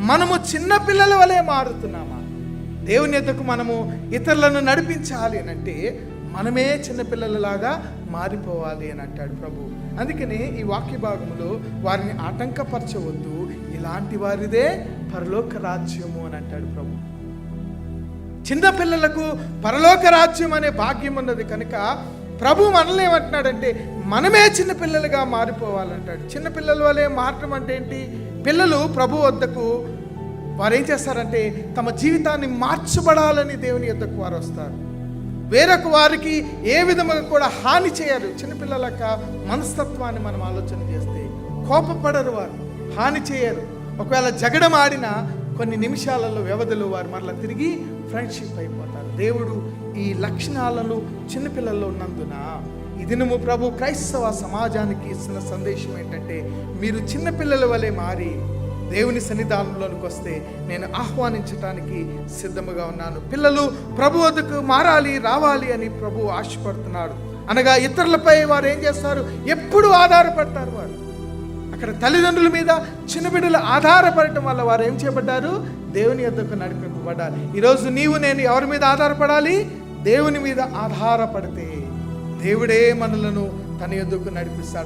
మనము చిన్న పిల్లల వలె మారుతున్నామా? దేవుని యొద్దకు మనము ఇతరులను నడిపించాలి అని అంటే మనమే చిన్నపిల్లలలాగా మారిపోవాలి అని అంటాడు ప్రభు. అందుకని ఈ వాక్య భాగంలో వారిని ఆటంకపరచవద్దు, ఇలాంటి వారిదే పరలోక రాజ్యము అని అంటాడు ప్రభు. చిన్నపిల్లలకు పరలోక రాజ్యం అనే భాగ్యం ఉన్నది కనుక ప్రభు మనల్ని ఏమంటున్నాడంటే మనమే చిన్నపిల్లలుగా మారిపోవాలంటాడు. చిన్నపిల్లల వలె మారటం అంటే ఏంటి? పిల్లలు ప్రభు వద్దకు వారు ఏం చేస్తారంటే తమ జీవితాన్ని మార్చబడాలని దేవుని యొద్దకు వారు వస్తారు. వేరొక వారికి ఏ విధముగా కూడా హాని చేయరు. చిన్నపిల్లల యొక్క మనస్తత్వాన్ని మనం ఆలోచన చేస్తే కోపపడరు, వారు హాని చేయరు. ఒకవేళ జగడం ఆడినా కొన్ని నిమిషాలలో వ్యవధిలో వారు మరలా తిరిగి ఫ్రెండ్షిప్ అయిపోతారు. దేవుడు ఈ లక్షణాలను చిన్నపిల్లల్లో ఉన్నందున ఈ దినము ప్రభు క్రైస్తవ సమాజానికి ఇస్తున్న సందేశం ఏంటంటే మీరు చిన్నపిల్లల వలె మారి దేవుని సన్నిధానంలోనికి వస్తే నేను ఆహ్వానించడానికి సిద్ధముగా ఉన్నాను. పిల్లలు ప్రభు వద్దకు మారాలి, రావాలి అని ప్రభు ఆశపడుతున్నాడు. అనగా ఇతరులపై వారు ఏం చేస్తారు? ఎప్పుడు ఆధారపడతారు. వారు అక్కడ తల్లిదండ్రుల మీద చిన్న బిడ్డలు ఆధారపడటం వల్ల వారు ఏం చేయబడ్డారు? దేవుని యొద్దకు నడిపింపబడ్డారు. ఈరోజు నీవు నేను ఎవరి మీద ఆధారపడాలి? దేవుని మీద ఆధారపడితే దేవుడే మనలను తన యొద్దకు నడిపిస్తాడు.